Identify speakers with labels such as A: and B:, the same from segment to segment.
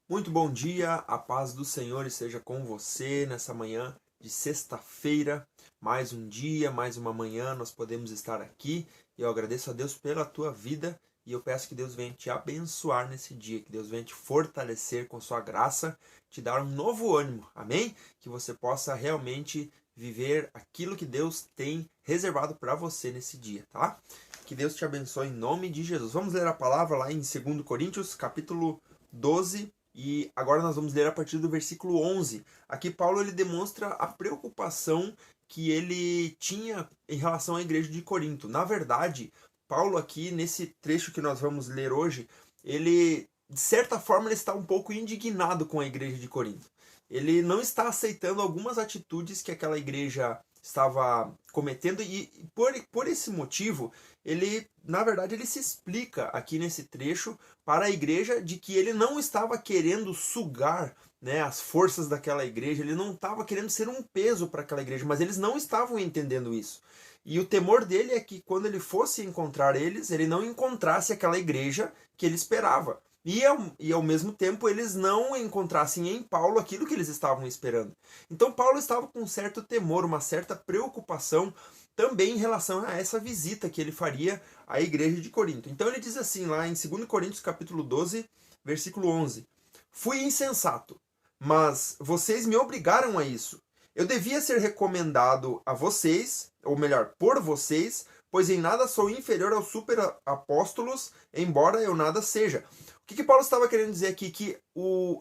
A: Muito bom dia, a paz do Senhor esteja com você nessa manhã de sexta-feira. Mais um dia, mais uma manhã, nós podemos estar aqui. Eu agradeço a Deus pela tua vida e eu peço que Deus venha te abençoar nesse dia, que Deus venha te fortalecer com sua graça, te dar um novo ânimo, amém? Que você possa realmente viver aquilo que Deus tem reservado para você nesse dia, tá? Que Deus te abençoe em nome de Jesus. Vamos ler a palavra lá em 2 Coríntios, capítulo 12. E agora nós vamos ler a partir do versículo 11. Aqui Paulo ele demonstra a preocupação que ele tinha em relação à igreja de Corinto. Na verdade, Paulo aqui, nesse trecho que nós vamos ler hoje, ele, de certa forma, ele está um pouco indignado com a igreja de Corinto. Ele não está aceitando algumas atitudes que aquela igreja estava cometendo e por esse motivo, ele, na verdade, ele se explica aqui nesse trecho para a igreja de que ele não estava querendo sugar, né, as forças daquela igreja, ele não estava querendo ser um peso para aquela igreja, mas eles não estavam entendendo isso. E o temor dele é que quando ele fosse encontrar eles, ele não encontrasse aquela igreja que ele esperava. E ao mesmo tempo eles não encontrassem em Paulo aquilo que eles estavam esperando. Então Paulo estava com um certo temor, uma certa preocupação também em relação a essa visita que ele faria à igreja de Corinto. Então ele diz assim lá em 2 Coríntios capítulo 12, versículo 11: Fui insensato, mas vocês me obrigaram a isso. Eu devia ser recomendado a vocês, ou melhor, por vocês, pois em nada sou inferior aos superapóstolos, embora eu nada seja. O que Paulo estava querendo dizer aqui? Que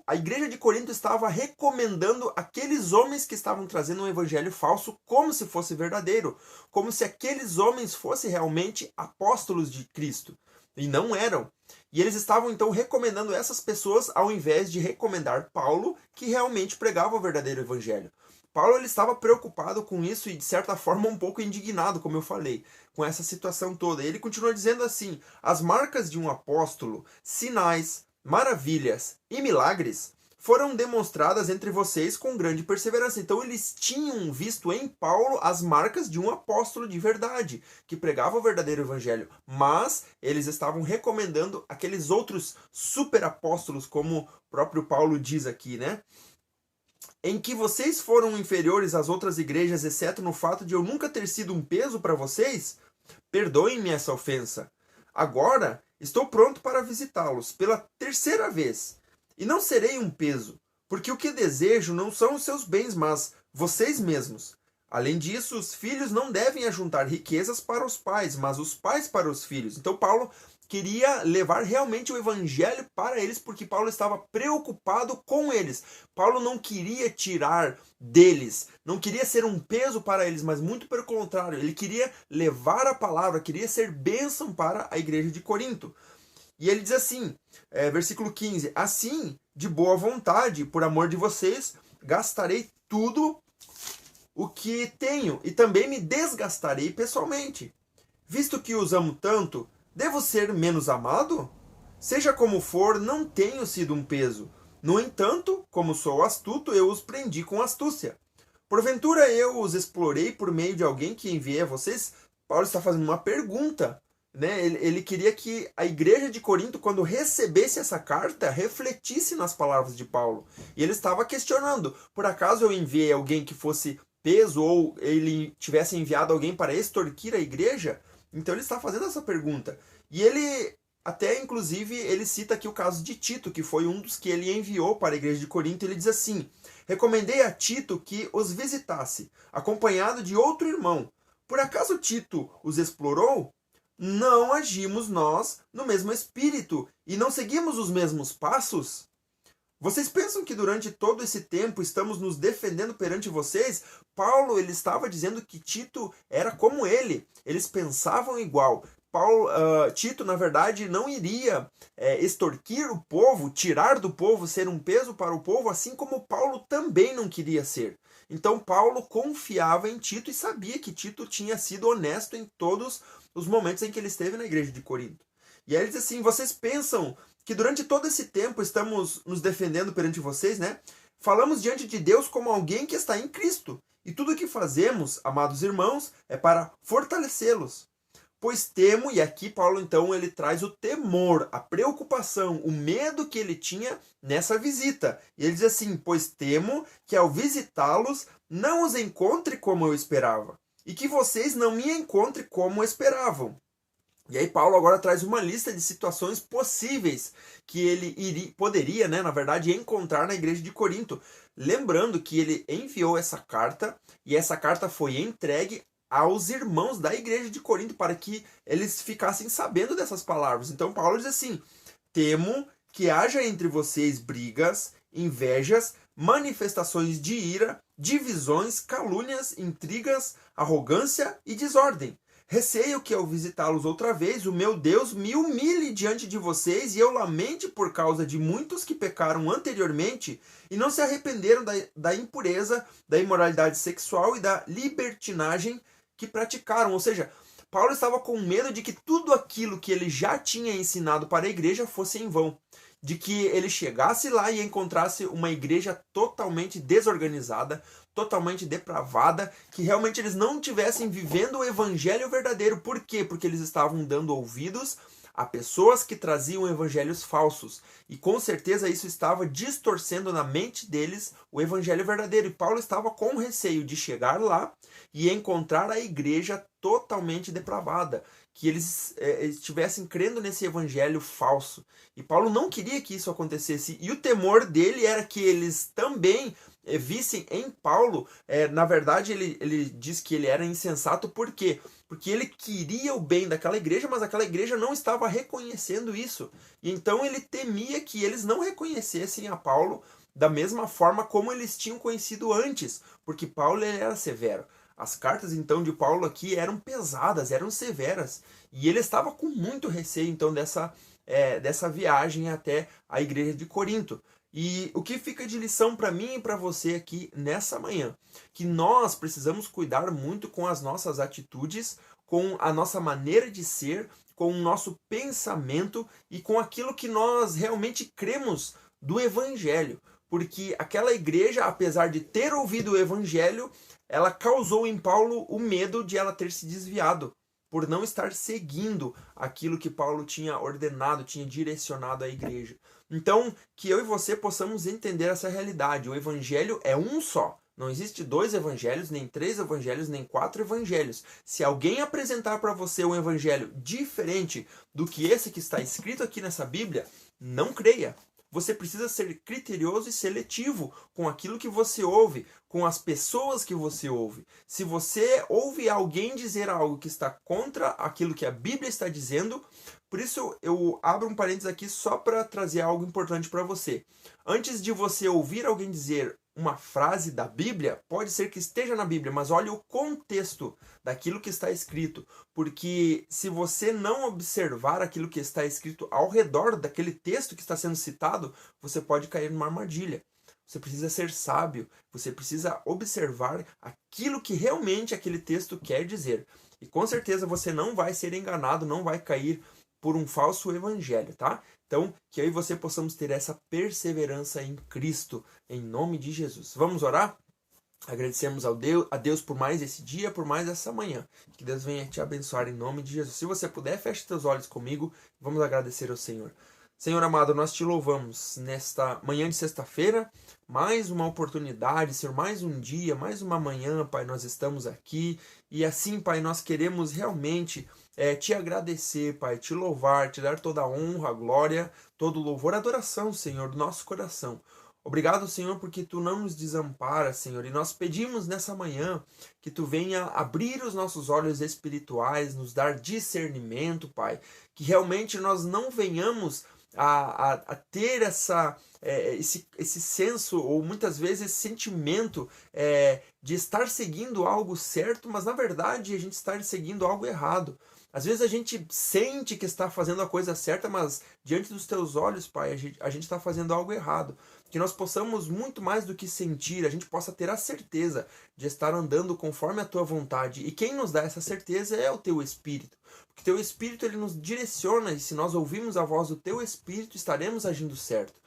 A: a igreja de Corinto estava recomendando aqueles homens que estavam trazendo um evangelho falso como se fosse verdadeiro, como se aqueles homens fossem realmente apóstolos de Cristo. E não eram. E eles estavam então recomendando essas pessoas ao invés de recomendar Paulo, que realmente pregava o verdadeiro evangelho. Paulo ele estava preocupado com isso e, de certa forma, um pouco indignado, como eu falei, com essa situação toda. Ele continua dizendo assim: as marcas de um apóstolo, sinais, maravilhas e milagres foram demonstradas entre vocês com grande perseverança. Então, eles tinham visto em Paulo as marcas de um apóstolo de verdade, que pregava o verdadeiro evangelho. Mas eles estavam recomendando aqueles outros super apóstolos, como o próprio Paulo diz aqui, né? Em que vocês foram inferiores às outras igrejas, exceto no fato de eu nunca ter sido um peso para vocês? Perdoem-me essa ofensa. Agora estou pronto para visitá-los pela terceira vez. E não serei um peso, porque o que desejo não são os seus bens, mas vocês mesmos. Além disso, os filhos não devem ajuntar riquezas para os pais, mas os pais para os filhos. Então Paulo queria levar realmente o evangelho para eles, porque Paulo estava preocupado com eles. Paulo não queria tirar deles, não queria ser um peso para eles, mas muito pelo contrário, ele queria levar a palavra, queria ser bênção para a igreja de Corinto. E ele diz assim, versículo 15: assim, de boa vontade, por amor de vocês, gastarei tudo o que tenho e também me desgastarei pessoalmente. Visto que os amo tanto, devo ser menos amado? Seja como for, não tenho sido um peso. No entanto, como sou astuto, eu os prendi com astúcia. Porventura eu os explorei por meio de alguém que enviei a vocês? Paulo está fazendo uma pergunta, né? Ele queria que a igreja de Corinto, quando recebesse essa carta, refletisse nas palavras de Paulo. E ele estava questionando: por acaso eu enviei alguém que fosse peso, ou ele tivesse enviado alguém para extorquir a igreja? Então ele está fazendo essa pergunta. E ele até, inclusive, ele cita aqui o caso de Tito, que foi um dos que ele enviou para a igreja de Corinto. Ele diz assim: recomendei a Tito que os visitasse, acompanhado de outro irmão. Por acaso Tito os explorou? Não agimos nós no mesmo espírito e não seguimos os mesmos passos? Vocês pensam que durante todo esse tempo estamos nos defendendo perante vocês? Paulo ele estava dizendo que Tito era como ele. Eles pensavam igual. Tito, na verdade, não iria extorquir o povo, tirar do povo, ser um peso para o povo, assim como Paulo também não queria ser. Então Paulo confiava em Tito e sabia que Tito tinha sido honesto em todos os momentos em que ele esteve na igreja de Corinto. E aí ele diz assim: vocês pensam que durante todo esse tempo estamos nos defendendo perante vocês, né? Falamos diante de Deus como alguém que está em Cristo. E tudo o que fazemos, amados irmãos, é para fortalecê-los. pois temo, e aqui Paulo então ele traz o temor, a preocupação, o medo que ele tinha nessa visita. E ele diz assim: pois temo que ao visitá-los não os encontre como eu esperava, e que vocês não me encontrem como esperavam. E aí Paulo agora traz uma lista de situações possíveis que ele poderia, na verdade, encontrar na igreja de Corinto. Lembrando que ele enviou essa carta, e essa carta foi entregue aos irmãos da igreja de Corinto para que eles ficassem sabendo dessas palavras. Então Paulo diz assim: temo que haja entre vocês brigas, invejas, manifestações de ira, divisões, calúnias, intrigas, arrogância e desordem. Receio que ao visitá-los outra vez, o meu Deus me humilhe diante de vocês e eu lamente por causa de muitos que pecaram anteriormente e não se arrependeram da impureza, da imoralidade sexual e da libertinagem que praticaram. Ou seja, Paulo estava com medo de que tudo aquilo que ele já tinha ensinado para a igreja fosse em vão. De que ele chegasse lá e encontrasse uma igreja totalmente desorganizada, totalmente depravada, que realmente eles não estivessem vivendo o evangelho verdadeiro. Por quê? Porque eles estavam dando ouvidos a pessoas que traziam evangelhos falsos. E com certeza isso estava distorcendo na mente deles o evangelho verdadeiro. E Paulo estava com receio de chegar lá e encontrar a igreja totalmente depravada, que eles estivessem crendo nesse evangelho falso. E Paulo não queria que isso acontecesse. E o temor dele era que eles também vissem em Paulo, na verdade ele diz que ele era insensato. Por quê? Porque ele queria o bem daquela igreja, mas aquela igreja não estava reconhecendo isso. E então ele temia que eles não reconhecessem a Paulo da mesma forma como eles tinham conhecido antes, porque Paulo ele era severo. As cartas então de Paulo aqui eram pesadas, eram severas, e ele estava com muito receio então dessa viagem até a igreja de Corinto. E o que fica de lição para mim e para você aqui nessa manhã? Que nós precisamos cuidar muito com as nossas atitudes, com a nossa maneira de ser, com o nosso pensamento e com aquilo que nós realmente cremos do Evangelho. Porque aquela igreja, apesar de ter ouvido o Evangelho, ela causou em Paulo o medo de ela ter se desviado, por não estar seguindo aquilo que Paulo tinha ordenado, tinha direcionado à igreja. Então, que eu e você possamos entender essa realidade. O evangelho é um só. Não existe 2 evangelhos, nem 3 evangelhos, nem 4 evangelhos. Se alguém apresentar para você um evangelho diferente do que esse que está escrito aqui nessa Bíblia, não creia. Você precisa ser criterioso e seletivo com aquilo que você ouve, com as pessoas que você ouve. Se você ouve alguém dizer algo que está contra aquilo que a Bíblia está dizendo, por isso eu abro um parênteses aqui só para trazer algo importante para você. Antes de você ouvir alguém dizer uma frase da Bíblia, pode ser que esteja na Bíblia, mas olhe o contexto daquilo que está escrito, porque se você não observar aquilo que está escrito ao redor daquele texto que está sendo citado, você pode cair numa armadilha. Você precisa ser sábio, você precisa observar aquilo que realmente aquele texto quer dizer. E com certeza você não vai ser enganado, não vai cair por um falso evangelho, tá? Então, que eu e você possamos ter essa perseverança em Cristo, em nome de Jesus. Vamos orar? Agradecemos a Deus por mais esse dia, por mais essa manhã. Que Deus venha te abençoar em nome de Jesus. Se você puder, feche seus olhos comigo. Vamos agradecer ao Senhor. Senhor amado, nós te louvamos nesta manhã de sexta-feira. Mais uma oportunidade, Senhor, mais um dia, mais uma manhã, Pai, nós estamos aqui. E assim, Pai, nós queremos realmente te agradecer, Pai, te louvar, te dar toda a honra, a glória, todo o louvor, a adoração, Senhor, do nosso coração. Obrigado, Senhor, porque Tu não nos desamparas, Senhor, e nós pedimos nessa manhã que Tu venha abrir os nossos olhos espirituais, nos dar discernimento, Pai, que realmente nós não venhamos a ter esse senso, ou muitas vezes esse sentimento de estar seguindo algo certo, mas na verdade a gente está seguindo algo errado. Às vezes a gente sente que está fazendo a coisa certa, mas diante dos teus olhos, Pai, a gente está fazendo algo errado. Que nós possamos, muito mais do que sentir, a gente possa ter a certeza de estar andando conforme a tua vontade. E quem nos dá essa certeza é o teu Espírito. Porque teu Espírito ele nos direciona, e se nós ouvirmos a voz do teu Espírito, estaremos agindo certo.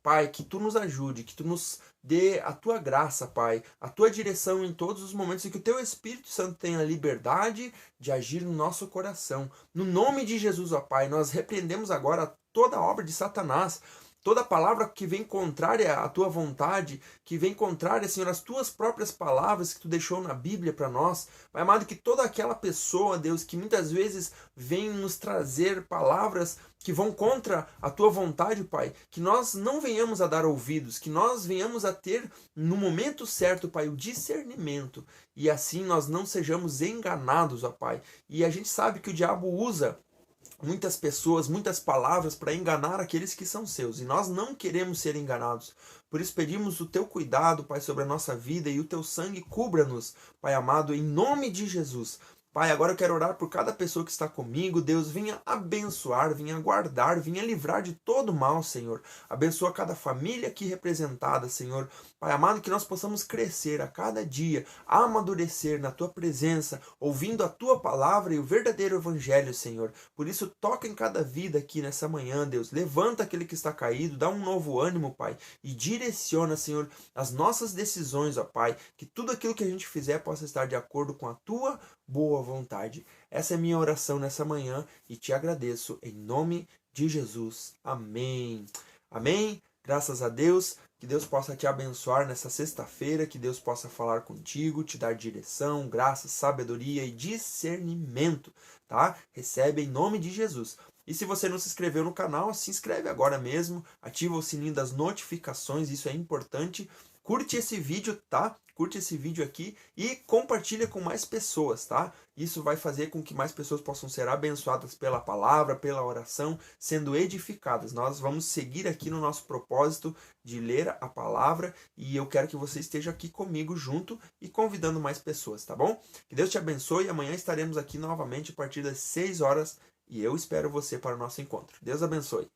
A: Pai, que Tu nos ajude, que Tu nos dê a Tua graça, Pai, a Tua direção em todos os momentos e que o Teu Espírito Santo tenha liberdade de agir no nosso coração. No nome de Jesus, ó Pai, nós repreendemos agora toda obra de Satanás, toda palavra que vem contrária à Tua vontade, que vem contrária, Senhor, às Tuas próprias palavras que Tu deixou na Bíblia para nós. Pai amado, que toda aquela pessoa, Deus, que muitas vezes vem nos trazer palavras que vão contra a Tua vontade, Pai, que nós não venhamos a dar ouvidos, que nós venhamos a ter no momento certo, Pai, o discernimento, e assim nós não sejamos enganados, ó Pai. E a gente sabe que o diabo usa muitas pessoas, muitas palavras para enganar aqueles que são seus. E nós não queremos ser enganados. Por isso pedimos o Teu cuidado, Pai, sobre a nossa vida e o Teu sangue cubra-nos, Pai amado, em nome de Jesus. Pai, agora eu quero orar por cada pessoa que está comigo. Deus, venha abençoar, venha guardar, venha livrar de todo mal, Senhor. Abençoa cada família aqui representada, Senhor. Pai amado, que nós possamos crescer a cada dia, amadurecer na Tua presença, ouvindo a Tua palavra e o verdadeiro Evangelho, Senhor. Por isso, toca em cada vida aqui nessa manhã, Deus. Levanta aquele que está caído, dá um novo ânimo, Pai, e direciona, Senhor, as nossas decisões, ó Pai. Que tudo aquilo que a gente fizer possa estar de acordo com a Tua boa vontade. Essa é minha oração nessa manhã e te agradeço em nome de Jesus. Amém. Amém. Graças a Deus. Que Deus possa te abençoar nessa sexta-feira, que Deus possa falar contigo, te dar direção, graça, sabedoria e discernimento, tá? Recebe em nome de Jesus. E se você não se inscreveu no canal, se inscreve agora mesmo, ativa o sininho das notificações, isso é importante. Curte esse vídeo, tá? Curte esse vídeo aqui e compartilha com mais pessoas, tá? Isso vai fazer com que mais pessoas possam ser abençoadas pela palavra, pela oração, sendo edificadas. Nós vamos seguir aqui no nosso propósito de ler a palavra e eu quero que você esteja aqui comigo junto e convidando mais pessoas, tá bom? Que Deus te abençoe e amanhã estaremos aqui novamente a partir das 6 horas e eu espero você para o nosso encontro. Deus abençoe.